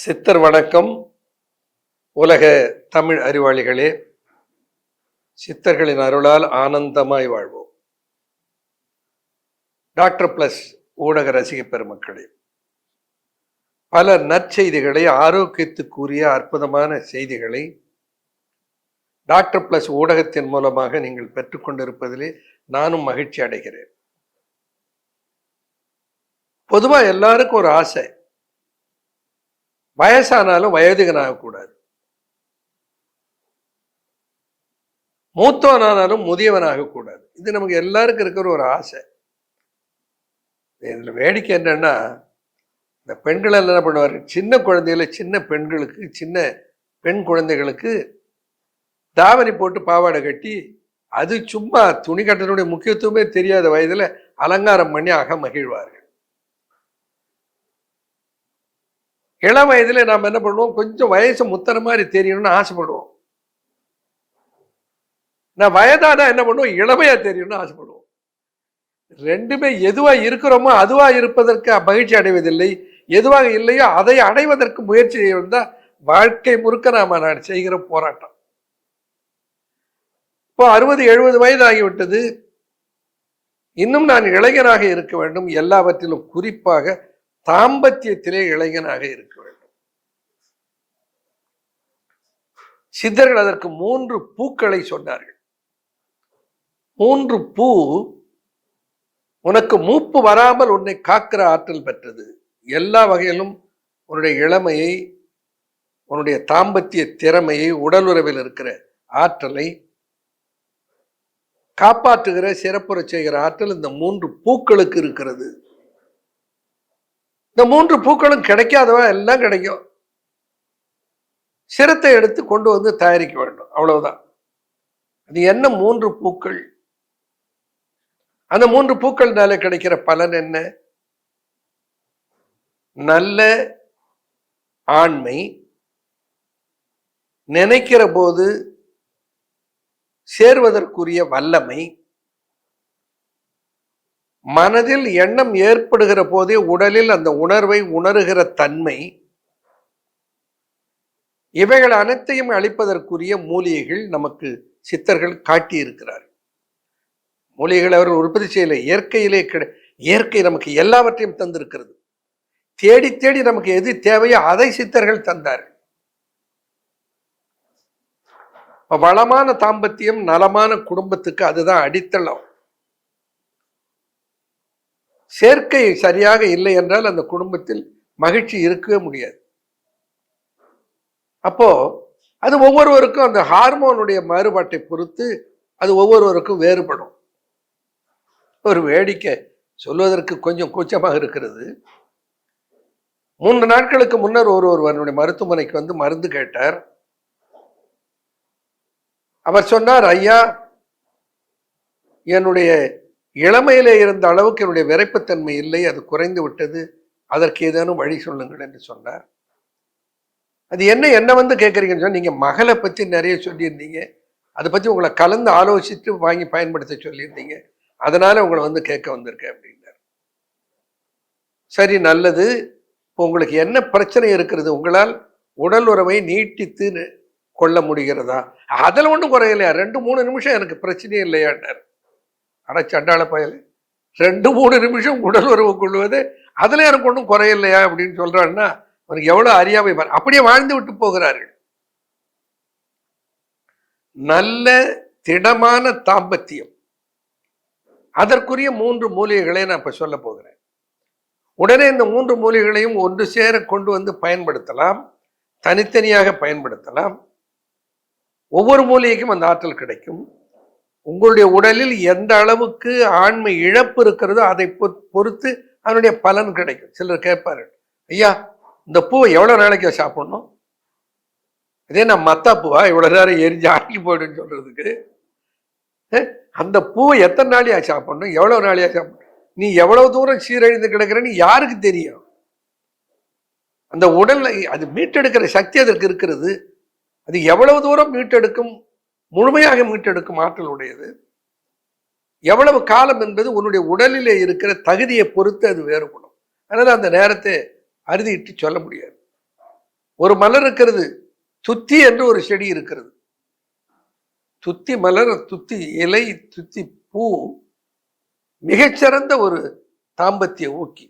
சித்தர் வணக்கம். உலக தமிழ் அறிவாளிகளே, சித்தர்களின் அருளால் ஆனந்தமாய் வாழ்வோம். டாக்டர் பிளஸ் ஊடக ரசிக பெருமக்களே, பல நற்செய்திகளை, ஆரோக்கியத்துக்குரிய அற்புதமான செய்திகளை டாக்டர் பிளஸ் ஊடகத்தின் மூலமாக நீங்கள் பெற்றுக்கொண்டிருப்பதிலே நானும் மகிழ்ச்சி அடைகிறேன். பொதுவாக எல்லாருக்கும் ஒரு ஆசை, வயசானாலும் வயதுகனாகக்கூடாது, மூத்தவனானாலும் முதியவனாகக்கூடாது. இது நமக்கு எல்லாருக்கும் இருக்கிற ஒரு ஆசை. இதில் வேடிக்கை என்னன்னா, இந்த பெண்கள் என்ன பண்ணுவார், சின்ன குழந்தைகளை, சின்ன பெண்களுக்கு, சின்ன பெண் குழந்தைகளுக்கு தாவணி போட்டு பாவாடை கட்டி, அது சும்மா துணி கட்டனுடைய முக்கியத்துவமே தெரியாத வயதில் அலங்காரம் பண்ணி மகிழ்வார்கள். இளம் வயதுல நாம் என்ன பண்ணுவோம், கொஞ்சம் வயசு முத்தன மாதிரி தெரியணும்னு ஆசைப்படுவோம். நான் வயதானா என்ன பண்ணுவோம், இளமையா தெரியணும்னு ஆசைப்படுவோம். ரெண்டுமே எதுவா இருக்கிறோமோ அதுவா இருப்பதற்கு மகிழ்ச்சி அடைவதில்லை, எதுவாக இல்லையோ அதை அடைவதற்கு முயற்சி செய்வதுதான் வாழ்க்கை முழுக்க நாம செய்கிற போராட்டம். இப்போ 60-70 வயது ஆகிவிட்டது, இன்னும் நான் இளைஞனாக இருக்க வேண்டும், எல்லாவற்றிலும் குறிப்பாக தாம்பத்தியத்திலே இளைஞனாக இருக்க வேண்டும். சித்தர்கள் அதற்கு 3 பூக்களை சொன்னார்கள். 3 பூ உனக்கு மூப்பு வராமல் உன்னை காக்கிற ஆற்றல் பெற்றது. எல்லா வகையிலும் உன்னுடைய இளமையை, உன்னுடைய தாம்பத்திய திறமையை, உடல் உறவில் இருக்கிற ஆற்றலை காப்பாற்றுகிற, சிறப்புற செய்கிற ஆற்றல் இந்த 3 பூக்களுக்கு இருக்கிறது. இந்த 3 பூக்களும் கிடைக்காதவா எல்லாம் கிடைக்கும். சிரத்தை எடுத்து கொண்டு வந்து தயாரிக்க வேண்டும், அவ்வளவுதான். அது என்ன 3 பூக்கள்? அந்த 3 பூக்கள்னால கிடைக்கிற பலன் என்ன? நல்ல ஆண்மை, நினைக்கிற போது சேர்வதற்குரிய வல்லமை, மனதில் எண்ணம் ஏற்படுகிற போதே உடலில் அந்த உணர்வை உணர்கிற தன்மை, இவைகள் அனைத்தையும் அளிப்பதற்குரிய மூலிகைகள் நமக்கு சித்தர்கள் காட்டியிருக்கிறார்கள். மூலிகைகள் அவர்கள் உற்பத்தி செய்யலை, இயற்கையிலே இயற்கை நமக்கு எல்லாவற்றையும் தந்திருக்கிறது. தேடி தேடி நமக்கு எது தேவையோ அதை சித்தர்கள் தந்தார்கள். வளமான தாம்பத்தியம், நலமான குடும்பத்துக்கு அதுதான் அடித்தளம். சேர்க்கை சரியாக இல்லை என்றால் அந்த குடும்பத்தில் மகிழ்ச்சி இருக்கவே முடியாது. அப்போ அது ஒவ்வொருவருக்கும் அந்த ஹார்மோனுடைய மாறுபாட்டை பொறுத்து அது ஒவ்வொருவருக்கும் வேறுபடும். ஒரு வேடிக்கை சொல்வதற்கு கொஞ்சம் கூச்சமாக இருக்கிறது. 3 நாட்களுக்கு முன்னர் ஒருவருடைய மருத்துவமனைக்கு வந்து மருந்து கேட்டார். அவர் சொன்னார், ஐயா, என்னுடைய இளமையிலே இருந்த அளவுக்கு என்னுடைய விரைப்புத்தன்மை இல்லை, அது குறைந்து விட்டது, அதற்கு ஏதேனும் வழி சொல்லுங்கள் என்று சொன்னார். அது என்ன வந்து கேட்குறீங்கன்னு சொன்னால், நீங்கள் மகளை பற்றி நிறைய சொல்லியிருந்தீங்க, அதை பற்றி உங்களை கலந்து ஆலோசித்து வாங்கி பயன்படுத்த சொல்லியிருந்தீங்க, அதனால உங்களை வந்து கேட்க வந்திருக்கேன் அப்படின்னார். சரி, நல்லது. இப்போ உங்களுக்கு என்ன பிரச்சனை இருக்கிறது? உங்களால் உடல் உறவை நீட்டித்து கொள்ள முடிகிறதா? அதில் ஒன்றும் குறையலையா? 2-3 நிமிஷம் எனக்கு பிரச்சனையே இல்லையான்னார். அட சண்டாள பயல், 2-3 நிமிஷம் உடல் உறவு கொள்வது அதில் எனக்கு ஒன்றும் குறையில்லையா அப்படின்னு சொல்றான்னா அவனுக்கு எவ்வளவு அறியாமை. அப்படியே வாழ்ந்து விட்டு போகிறார்கள். நல்ல திடமான தாம்பத்தியம், அதற்குரிய 3 மூலிகைகளை நான் இப்ப சொல்ல போகிறேன். உடனே இந்த 3 மூலிகைகளையும் ஒன்று சேர கொண்டு வந்து பயன்படுத்தலாம், தனித்தனியாக பயன்படுத்தலாம். ஒவ்வொரு மூலிகைக்கும் அந்த ஆற்றல் கிடைக்கும். உங்களுடைய உடலில் எந்த அளவுக்கு ஆண்மை இழப்பு இருக்கிறதோ அதை பொறுத்து அதனுடைய பலன் கிடைக்கும். சிலர் கேட்பார்கள், ஐயா, இந்த பூவை எவ்வளவு நாளைக்கு சாப்பிடணும்? இதே நான் மத்தா பூவா இவ்வளவு நேரம் எரிஞ்சு ஆக்கி போயிடுன்னு சொல்றதுக்கு? அந்த பூவை எத்தனை நாளையா சாப்பிடணும், எவ்வளவு நாளையா சாப்பிடணும்? நீ எவ்வளவு தூரம் சீரழிந்து கிடக்கிறன்னு யாருக்கு தெரியும்? அந்த உடல்ல அது மீட்டெடுக்கிற சக்தி அதற்கு இருக்கிறது. அது எவ்வளவு தூரம் மீட்டெடுக்கும், முழுமையாக மீட்டெடுக்கும் ஆற்றல் உடையது. எவ்வளவு காலம் என்பது உன்னுடைய உடலிலே இருக்கிற தகுதியை பொறுத்து அது வேறுபடும். அதனால அந்த நேரத்தை அறுதிட்டு சொல்ல முடியாது. ஒரு மலர் இருக்கிறது, துத்தி என்று ஒரு செடி இருக்கிறது. துத்தி மலர், துத்தி இலை, துத்தி பூ மிகச்சிறந்த ஒரு தாம்பத்திய ஊக்கி.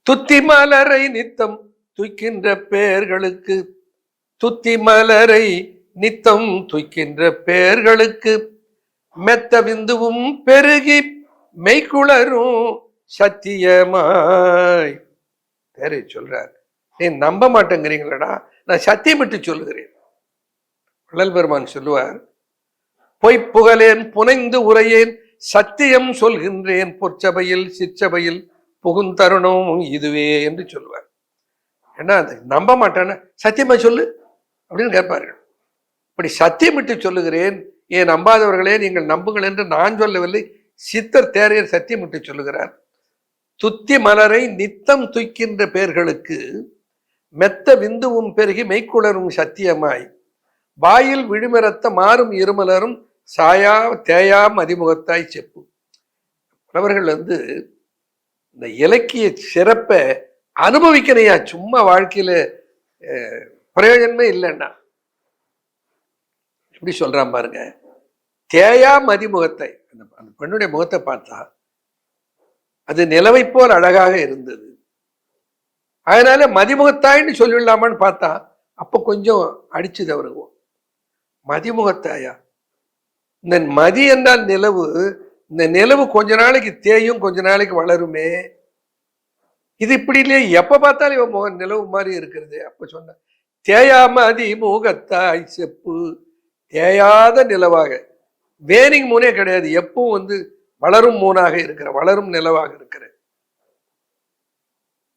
துத்தி மலரை நித்தம் துய்க்கின்ற பெயர்களுக்கு, துத்தி மலரை நித்தம் துய்க்கின்ற பெயர்களுக்கு மெத்த விந்துவும் பெருகி மெய்க்குளரும் சத்தியமாய். பேரை சொல்றார். நீ நம்ப மாட்டேங்கிறீங்களடா, நான் சத்தியமிட்டு சொல்லுகிறேன். வள்ளல் பெருமான் சொல்லுவார், பொய்ப்புகழேன் புனைந்து உரையேன் சத்தியம் சொல்கின்றேன் பொற்சபையில் சிற்சபையில் புகுந்தருணம் இதுவே என்று சொல்லுவார். ஏன்னா அது நம்ப மாட்டேன்னா சத்தியமா சொல்லு அப்படின்னு கேட்பார்கள். இப்படி சத்தியமிட்டு சொல்லுகிறேன், ஏன் நம்பாதவர்களே நீங்கள் நம்புங்கள் என்று நான் சொல்லவில்லை, சித்தர் தேரையர் சத்தியமிட்டு சொல்லுகிறார். துத்தி மலரை நித்தம் துய்க்கின்ற பெயர்களுக்கு மெத்த விந்துவும் பெருகி மெய்க்குளரும் சத்தியமாய் வாயில் விழுமிரத்த மாறும் இருமலரும் சாயா தேயா மதிமுகத்தாய் செப்பு. அவர்கள் இந்த இலக்கிய சிறப்பை அனுபவிக்கணையா, சும்மா வாழ்க்கையில பிரயோஜனமே இல்லைன்னா. எப்படி சொல்றான் பாருங்க, தேயா மதிமுகத்தை, அந்த பெண்ணுடைய முகத்தை பார்த்தா அது நிலவை போல் அழகாக இருந்தது. அதனால மதிமுகத்தாயின்னு சொல்லிடலாமான்னு பார்த்தா அப்ப கொஞ்சம் அடிச்சுது அவருக்கு. மதிமுகத்தாயா, இந்த மதி என்றால் நிலவு, இந்த நிலவு கொஞ்ச நாளைக்கு தேயும் கொஞ்ச நாளைக்கு வளருமே, இது இப்படி இல்லையே, எப்ப பார்த்தாலும் இவன் முகம் நிலவு மாதிரி இருக்கிறது. அப்ப சொன்ன தேயா மதி முகத்தாய் செப்பு, தேயாத நிலவாக, வேரிங் மூனே கிடையாது, எப்பவும் வளரும் மூனாக இருக்கிற, வளரும் நிலவாக இருக்கிற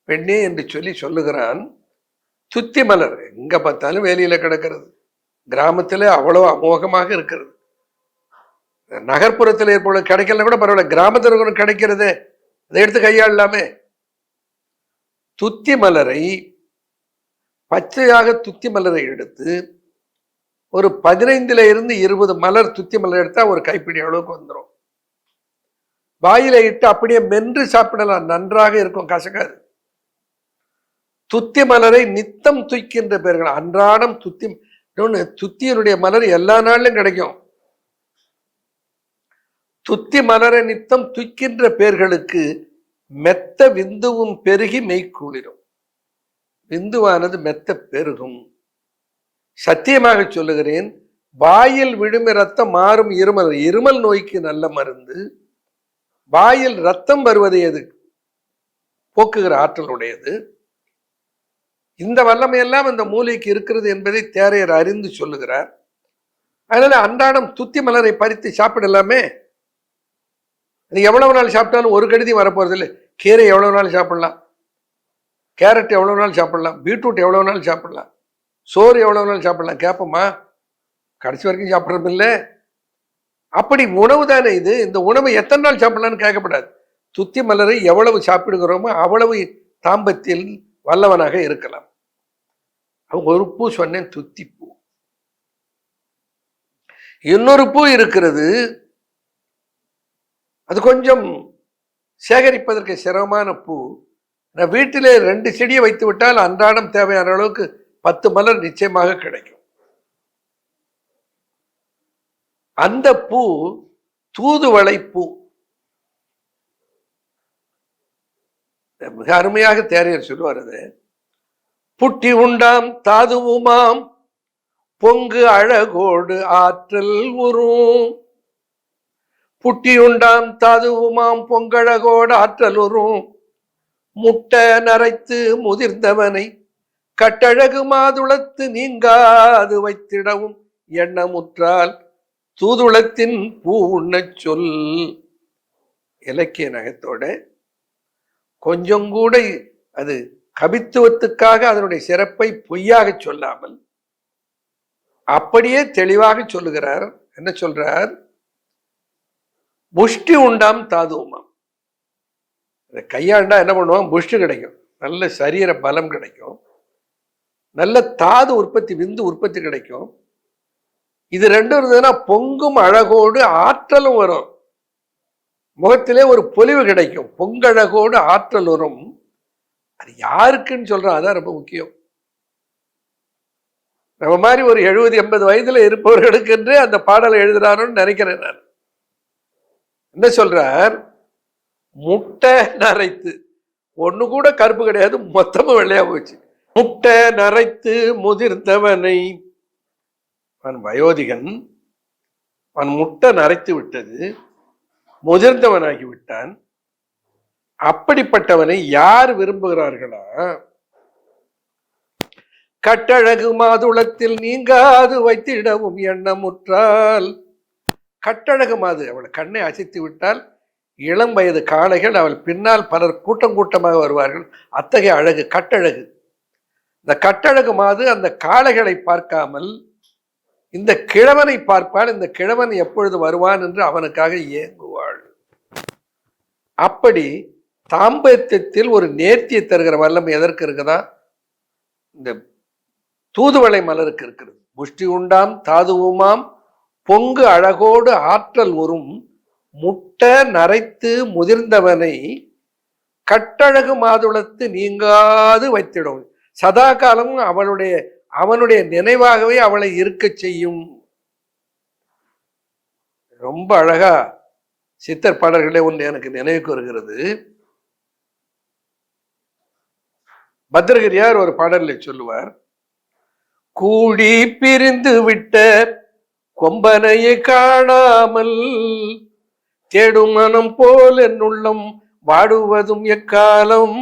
பெண்ணே என்று சொல்லி சொல்லுகிறான். துத்தி மலர் எங்க பார்த்தாலும் வேலியில கிடக்கிறது, கிராமத்துல அவ்வளவு அமோகமாக இருக்கிறது. நகர்ப்புறத்தில் ஏற்பட கிடைக்கல கூட பரவாயில்ல, கிராமத்தில் கிடைக்கிறது, அதை எடுத்து கையாளலாமே. துத்தி மலரை பச்சையாக துத்தி மலரை எடுத்து ஒரு 15 இருந்து 20 மலர் துத்தி மலர் எடுத்தா ஒரு கைப்பிடி அளவுக்கு வந்துடும். வாயில இட்டு அப்படியே மென்று சாப்பிடலாம், நன்றாக இருக்கும், கசக்காது. துத்தி மலரை நித்தம் துய்க்கின்ற பெயர்கள், அன்றாடம் துத்தி, துத்தியனுடைய மலர் எல்லா நாளிலும் கிடைக்கும். துத்தி மலரை நித்தம் துய்க்கின்ற பெயர்களுக்கு மெத்த விந்துவும் பெருகி மெய்க்குளிரும். விந்துவானது மெத்த பெருகும். சத்தியமாக சொல்லுகிறேன், வாயில் விழுமி ரத்தம் மாறும் இருமல், இருமல் நோய்க்கு நல்ல மருந்து. வாயில் ரத்தம் வருவதை எது போக்குகிற ஆற்றல் உடையது. இந்த வல்லமையெல்லாம் இந்த மூலிகைக்கு இருக்கிறது என்பதை தேரையர் அறிந்து சொல்லுகிறார். அதனால அன்றாடம் துத்தி மலரை பறித்து சாப்பிடலாமே. அது எவ்வளவு நாள் சாப்பிட்டாலும் ஒரு கடிதி வரப்போறது இல்லை. கீரை எவ்வளவு நாள் சாப்பிடலாம், கேரட் எவ்வளவு நாள் சாப்பிடலாம், பீட்ரூட் எவ்வளவு நாள் சாப்பிடலாம், சோறு எவ்வளவு நாள் சாப்பிடலாம் கேட்போமா? கடைசி வரைக்கும் சாப்பிட்றது இல்லை. அப்படி உணவு தானே இது, இந்த உணவை எத்தனை நாள் சாப்பிடலான்னு கேட்கப்படாது. துத்தி மலரை எவ்வளவு சாப்பிடுகிறோமோ அவ்வளவு தாம்பத்தில் வல்லவனாக இருக்கலாம். ஒரு பூ சொன்னேன், துத்தி பூ. இன்னொரு பூ இருக்கிறது, அது கொஞ்சம் சேகரிப்பதற்கு சிரமமான பூ. நான் வீட்டிலே 2 செடியை வைத்து விட்டால் அன்றாடம் தேவையான அளவுக்கு 10 மலர் நிச்சயமாக கிடைக்கும். அந்த பூ தூதுவளை பூ. மிக அருமையாக தேரையர் சொல்லுவார், அது புட்டி உண்டாம் தாதுவுமாம் பொங்கு அழகோடு ஆற்றல் உறும். புட்டி உண்டாம் தாதுவுமாம் பொங்கழகோடு ஆற்றல் உறும். முட்ட நரைத்து முதிர்ந்தவனை கட்டழகு மாதுளத்து நீங்காது வைத்திடவும் எண்ணமுற்றால் தூதுளத்தின் பூ உண்ண சொல். இலக்கிய நகத்தோட கொஞ்சம் கூட அது கவித்துவத்துக்காக அதனுடைய சிறப்பை பொய்யாக சொல்லாமல் அப்படியே தெளிவாக சொல்லுகிறார். என்ன சொல்றார்? புஷ்டி உண்டாம் தாதுவுமாம். அதை கையாண்டா என்ன பண்ணுவான்? புஷ்டி கிடைக்கும், நல்ல சரீர பலம் கிடைக்கும், நல்ல தாது உற்பத்தி, விந்து உற்பத்தி கிடைக்கும். இது ரெண்டும் இருந்ததுன்னா பொங்கும் அழகோடு ஆற்றலும் வரும், முகத்திலே ஒரு பொலிவு கிடைக்கும். பொங்கழகோடு ஆற்றல் வரும். அது யாருக்குன்னு சொல்றோம், அதான் ரொம்ப முக்கியம். நம்ம மாதிரி ஒரு 70-80 வயதுல இருப்பவர்களுக்கு என்று அந்த பாடலை எழுதுறாருன்னு நினைக்கிறேன் நான். என்ன சொல்றார்? முட்டை நரைத்து, ஒண்ணு கூட கருப்பு கிடையாது, மொத்தமும் வெள்ளையா போச்சு. முட்டை நரைத்து முதிர்ந்தவனை, அவன் வயோதிகன், அவன் முட்டை நரைத்து விட்டது, முதிர்ந்தவனாகி விட்டான். அப்படிப்பட்டவனை யார் விரும்புகிறார்களா? கட்டழகு மாதுளத்தில் நீங்காது வைத்திடவும் எண்ணமுற்றால். கட்டழகு மாது, அவள் கண்ணை அசைத்து விட்டால் இளம் வயது காளைகள் அவள் பின்னால் பலர் கூட்டம் கூட்டமாக வருவார்கள். அத்தகைய அழகு கட்டழகு. இந்த கட்டழகு மாது அந்த காளைகளை பார்க்காமல் இந்த கிழவனை பார்ப்பால், இந்த கிழவன் எப்பொழுது வருவான் என்று அவனுக்காக ஏங்குவாள். அப்படி தாம்பத்தியத்தில் ஒரு நேர்த்தியை தருகிற வல்லம் எதற்கு இருக்குதா? இந்த தூதுவளை மலருக்கு இருக்கிறது. முஷ்டி உண்டாம் தாதுவுமாம் பொங்கு அழகோடு ஆற்றல் வரும் முட்ட நரைத்து முதிர்ந்தவனை கட்டழகு மாதுளத்து நீங்காது வைத்திடும். சதா காலமும் அவனுடைய நினைவாகவே அவளை இருக்க செய்யும். ரொம்ப அழகா சித்தர் பாடல்களே ஒன்று எனக்கு நினைவுக்கு வருகிறது. பத்ரகிரியார் ஒரு பாடலை சொல்லுவார். கூடி பிரிந்து விட்ட கொம்பனையை காணாமல் தேடும் மனம் போல் என் உள்ளம் வாடுவதும் எக்காலம்.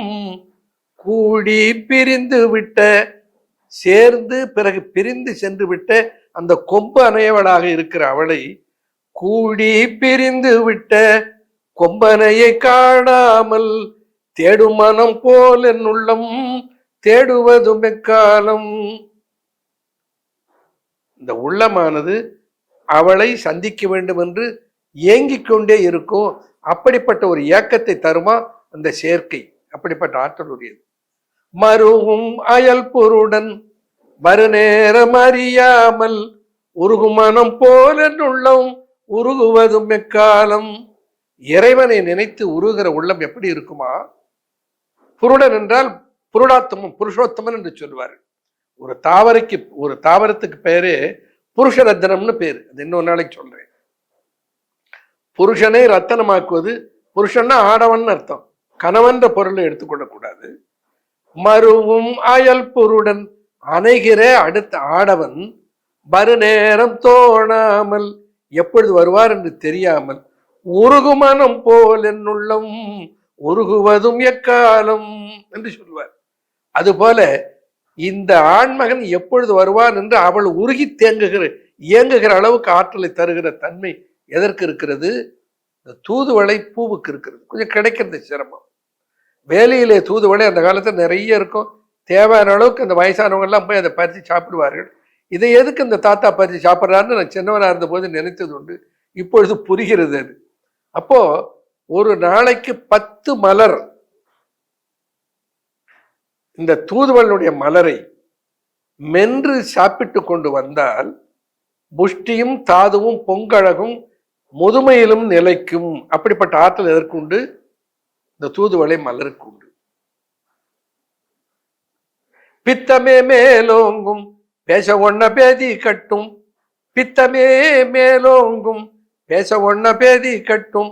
கூடி பிரிந்து விட்ட, சேர்ந்து பிறகு பிரிந்து சென்று விட்ட அந்த கொம்பு அணையவளாக இருக்கிற அவளை, கூடி பிரிந்து விட்ட கொம்பனையை காணாமல் தேடும் மனம் போல் என் உள்ளம் தேடுவதும் எக்காலம். இந்த உள்ளமானது அவளை சந்திக்க வேண்டும் என்று ஏங்கிக் கொண்டே இருக்கும். அப்படிப்பட்ட ஒரு ஏக்கத்தை தருமா அந்த சேர்க்கை. அப்படிப்பட்ட ஆற்றல் உரியது. மருவும் அயல் பொருடன் மறுநேரம் அறியாமல் உருகும் மனம் போல உள்ளம் உருகுவதும் எக்காலம். இறைவனை நினைத்து உருகிற உள்ளம் எப்படி இருக்குமா? புருடன் என்றால் புருடாத்தமம், புருஷோத்தமன் என்று சொல்வார். ஒரு தாவரத்துக்கு பேரு புருஷ ரத்தனம்னு பேரு. அது இன்னொரு நாளைக்கு சொல்றேன். புருஷனை ரத்தனமாக்குவது, புருஷன்னா ஆடவன் அர்த்தம், கணவன்ற பொருளை எடுத்துக்கொள்ளக்கூடாது. மருவும் அயல் பொருடன் அணைகிற அடுத்த ஆடவன் மறுநேரம் தோணாமல், எப்பொழுது வருவார் என்று தெரியாமல் உருகுமனம் போல் என்னுள்ளம் உருகுவதும் எக்காலம் என்று சொல்வார். அதுபோல இந்த ஆண்மகன் எப்பொழுது வருவான் என்று அவள் உருகி இயங்குகிற அளவுக்கு ஆற்றலை தருகிற தன்மை எதற்கு இருக்கிறது? இந்த தூதுவளை பூவுக்கு இருக்கிறது. கொஞ்சம் கிடைக்கிறது சிரமம். வேலையிலே தூதுவளை அந்த காலத்தில் நிறைய இருக்கும். தேவையான அளவுக்கு அந்த வயசானவங்க எல்லாம் போய் அதை பறித்து சாப்பிடுவார்கள். இதை எதுக்கு இந்த தாத்தா பறித்து சாப்பிட்றாருன்னு நான் சின்னவனாக இருந்த போது நினைத்தது உண்டு. இப்பொழுது புரிகிறது அது. அப்போ ஒரு நாளைக்கு 10 மலர், இந்த தூதுவளுடைய மலரை மென்று சாப்பிட்டு கொண்டு வந்தால் புஷ்டியும் தாதுவும் பொங்கழகும் முதுமையிலும் நிலைக்கும். அப்படிப்பட்ட ஆற்றல் எதற்கு உண்டு? இந்த தூதுவளை மலருக்கு உண்டு. பித்தமே மேலோங்கும் பேச ஒன்ன பேதி கட்டும், பித்தமே மேலோங்கும் பேச ஒன்ன பேதி கட்டும்,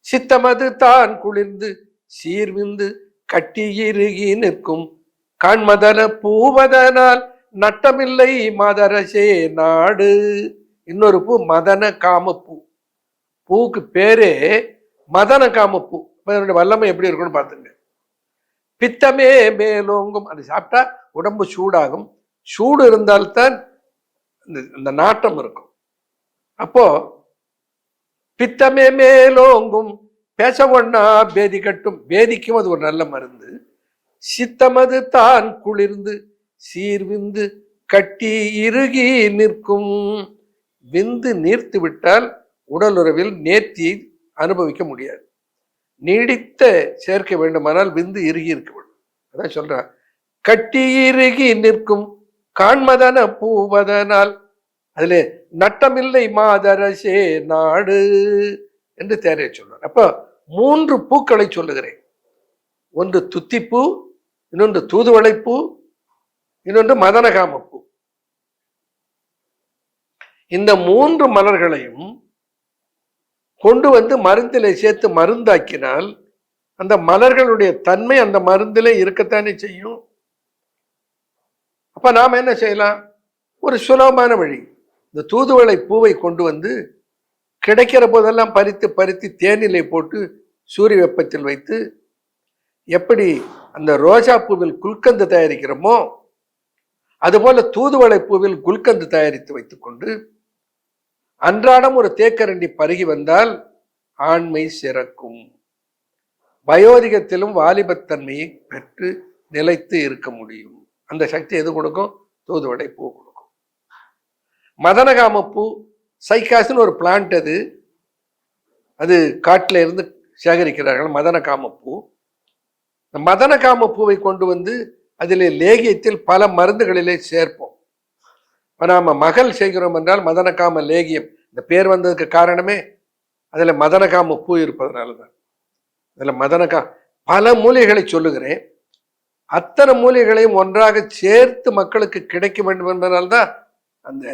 சித்தமது தான் குளிர்ந்து சீர்விந்து கட்டி இறுகி நிற்கும், காண்மதன பூவதனால் நட்டமில்லை மதரசே நாடு. இன்னொரு பூ மதன காமப்பூ. பூவுக்கு பேரே மதன காமப்பூ. அதனுடைய வல்லமை எப்படி இருக்குன்னு பார்த்துங்க. பித்தமே மேலோங்கும், அது சாப்பிட்டா உடம்பு சூடாகும். சூடு இருந்தால்தான் இந்த நாட்டம் இருக்கும். அப்போ பித்தமே மேலோங்கும் பேச ஒன்னா பேதி கட்டும், பேதிக்கும் அது ஒரு நல்ல மருந்து. சித்தமது தான் குளிர்ந்து சீர்விந்து கட்டி இறுகி நிற்கும். விந்து நீர்த்து விட்டால் உடல் உறவில் நேர்த்தியை அனுபவிக்க முடியாது. நீடித்த சேர்க்க வேண்டுமானால் விந்து இறுகி இருக்க வேண்டும். அதான் சொல்றான், கட்டி இறுகி நிற்கும் காண்மதன பூவதனால் அதுல நட்டமில்லை மாதரசே நாடு என்று தேரைய சொல்றார். அப்ப 3 பூக்களை சொல்லுகிறேன். ஒன்று துத்திப்பூ, இன்னொன்று தூதுவளைப்பூ, இன்னொன்று மதனகாமப்பூ. இந்த 3 மலர்களையும் கொண்டு வந்து மருந்திலே சேர்த்து மருந்தாக்கினால் அந்த மலர்களுடைய தன்மை அந்த மருந்திலே இருக்கத்தானே செய்யும். அப்ப நாம என்ன செய்யலாம்? ஒரு சுலபமான வழி, இந்த தூதுவளை பூவை கொண்டு வந்து கிடைக்கிற போதெல்லாம் பறித்து பறித்து தேனிலை போட்டு சூரிய வெப்பத்தில் வைத்து, எப்படி அந்த ரோஜா பூவில் குல்கந்து தயாரிக்கிறோமோ அதுபோல தூதுவளை பூவில் குல்கந்து தயாரித்து வைத்துக் கொண்டு அன்றாடம் ஒரு தேக்கரண்டி பருகி வந்தால் ஆண்மை சிறக்கும். வயோதிகத்திலும் வாலிபத்தன்மையை பெற்று நிலைத்து இருக்க முடியும். அந்த சக்தி எது கொடுக்கும்? தூதுவளை பூ கொடுக்கும். மதனகாம பூ சைக்காஸ்னு ஒரு பிளான்ட், அது காட்டில இருந்து சேகரிக்கிறார்கள் மதனகாம பூ. மதனகாம பூவை கொண்டு வந்து அதிலே லேகியத்தில் பல மருந்துகளிலே சேர்ப்போம். இப்போ நாம மகள் செய்கிறோம் என்றால் மதனகாம லேகியம், இந்த பேர் வந்ததுக்கு காரணமே அதுல மதனகாம பூ இருப்பதனால தான். அதுல பல மூலிகைகளை சொல்லுகிறேன். அத்தனை மூலிகைகளையும் ஒன்றாக சேர்த்து மக்களுக்கு கிடைக்க வேண்டும் என்பதனால்தான் அந்த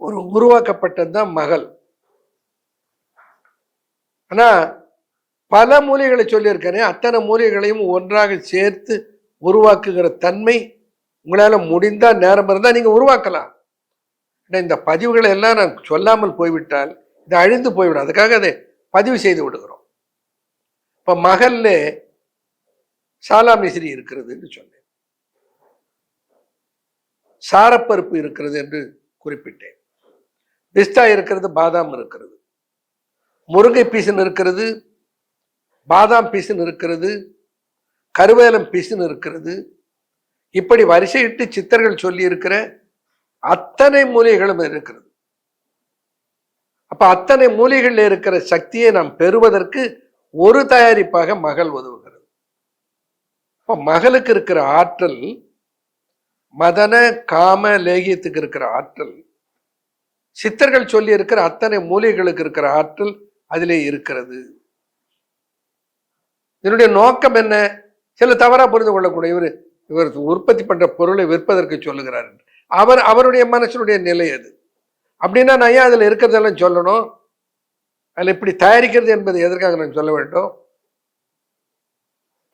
ஒரு உருவாக்கப்பட்டதுதான் மகள். ஆனா பல மூலிகைகளை சொல்லியிருக்கிறேன். அத்தனை மூலிகைகளையும் ஒன்றாக சேர்த்து உருவாக்குகிற தன்மை உங்களால முடிந்தா நேரம் இருந்தா நீங்க உருவாக்கலாம். இந்த பதிவுகளை எல்லாம் நான் சொல்லாமல் போய்விட்டால் இது அழிந்து போய்விடும். அதுக்காக அதை பதிவு செய்து விடுகிறோம். இப்ப மகல்ல சாலா மிஸ்ரி இருக்கிறது என்று சொன்னேன், சாரப்பருப்பு இருக்கிறது என்று குறிப்பிட்டேன், பிஸ்தா இருக்கிறது, பாதாம் இருக்கிறது, முருங்கை பீசன் இருக்கிறது, பாதாம் பீசன் இருக்கிறது, கருவேலம் பீசன் இருக்கிறது. இப்படி வரிசையிட்டு சித்தர்கள் சொல்லி இருக்கிற அத்தனை மூலிகைகளும் இருக்கிறது. அப்ப அத்தனை மூலிகைகள் இருக்கிற சக்தியை நாம் பெறுவதற்கு ஒரு தயாரிப்பாக மகள் உதவுகிறது. இப்ப மகளுக்கு இருக்கிற ஆற்றல், மதன காம லேகியத்துக்கு இருக்கிற ஆற்றல், சித்தர்கள் சொல்லி இருக்கிற அத்தனை மூலிகைகளுக்கு இருக்கிற ஆற்றல் அதிலே இருக்கிறது. இதனுடைய நோக்கம் என்ன? சில தவறா புரிந்து கொள்ளக்கூடிய, இவர் உற்பத்தி பண்ற பொருளை விற்பதற்கு சொல்லுகிறார். அவருடைய மனசனுடைய நிலை அது. அப்படின்னா நான் ஏன் அதுல இருக்கிறதெல்லாம் சொல்லணும்? அதில் இப்படி தயாரிக்கிறது என்பது எதற்காக நான் சொல்ல வேண்டும்?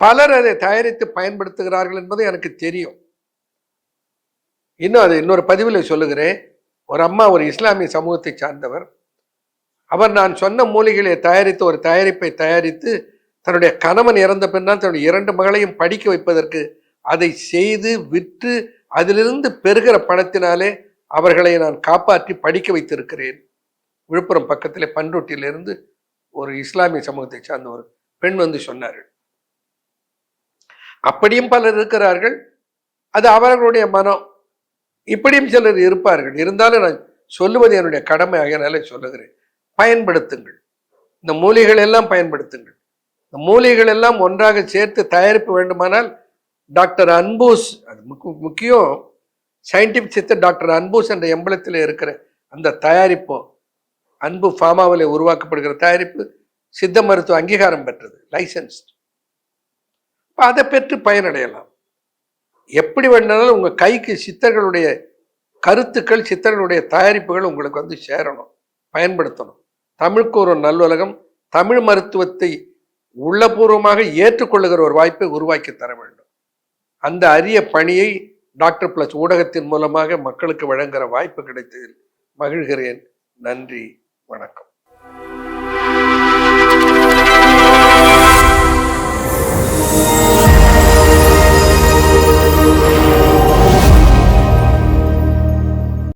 பலர் அதை தயாரித்து பயன்படுத்துகிறார்கள் என்பது எனக்கு தெரியும். இன்னும் அது இன்னொரு பதிவில் சொல்லுகிறேன். ஒரு அம்மா ஒரு இஸ்லாமிய சமூகத்தை சார்ந்தவர். அவர் நான் சொன்ன மூலிகைகளை தயாரித்து ஒரு தயாரிப்பை தயாரித்து தன்னுடைய கணவன் இறந்த பின்னால் தன்னுடைய 2 மகளையும் படிக்க வைப்பதற்கு அதை செய்து விற்று அதிலிருந்து பெறுகிற பணத்தினாலே அவர்களை நான் காப்பாற்றி படிக்க வைத்திருக்கிறேன். விழுப்புரம் பக்கத்திலே பண்ருட்டியிலிருந்து ஒரு இஸ்லாமிய சமூகத்தை சார்ந்த ஒரு பெண் வந்து சொன்னார்கள். அப்படியும் பலர் இருக்கிறார்கள், அது அவர்களுடைய மனம். இப்படியும் சிலர் இருப்பார்கள். இருந்தாலும் நான் சொல்லுவது என்னுடைய கடமை ஆகியனாலே சொல்லுகிறேன். பயன்படுத்துங்கள், இந்த மூலிகைகள் எல்லாம் பயன்படுத்துங்கள். இந்த மூலிகைகள் எல்லாம் ஒன்றாக சேர்த்து தயாரிப்பு வேண்டுமானால் டாக்டர் அன்பூஸ், அது முக்கியம், சயின்டிபிக் சித்தர் டாக்டர் அன்பூஸ் என்ற எம்பளத்தில் இருக்கிற அந்த தயாரிப்பு, அன்பு ஃபார்மாவில் உருவாக்கப்படுகிற தயாரிப்பு சித்த மருத்துவ அங்கீகாரம் பெற்றது, லைசன்ஸ்ட். அதை பெற்று பயனடையலாம். எப்படி வேண்டாலும் உங்க கைக்கு சித்தர்களுடைய கருத்துக்கள், சித்தர்களுடைய தயாரிப்புகள் உங்களுக்கு வந்து சேரணும், பயன்படுத்தணும். தமிழுக்கு ஒரு நல்லுலகம், தமிழ் மருத்துவத்தை உள்ளபூர்வமாக ஏற்றுக்கொள்ளுகிற ஒரு வாய்ப்பை உருவாக்கி தர வேண்டும். அந்த அரிய பணியை டாக்டர் பிளஸ் ஊடகத்தின் மூலமாக மக்களுக்கு வழங்குகிற வாய்ப்பு கிடைத்ததில் மகிழ்கிறேன். நன்றி, வணக்கம்.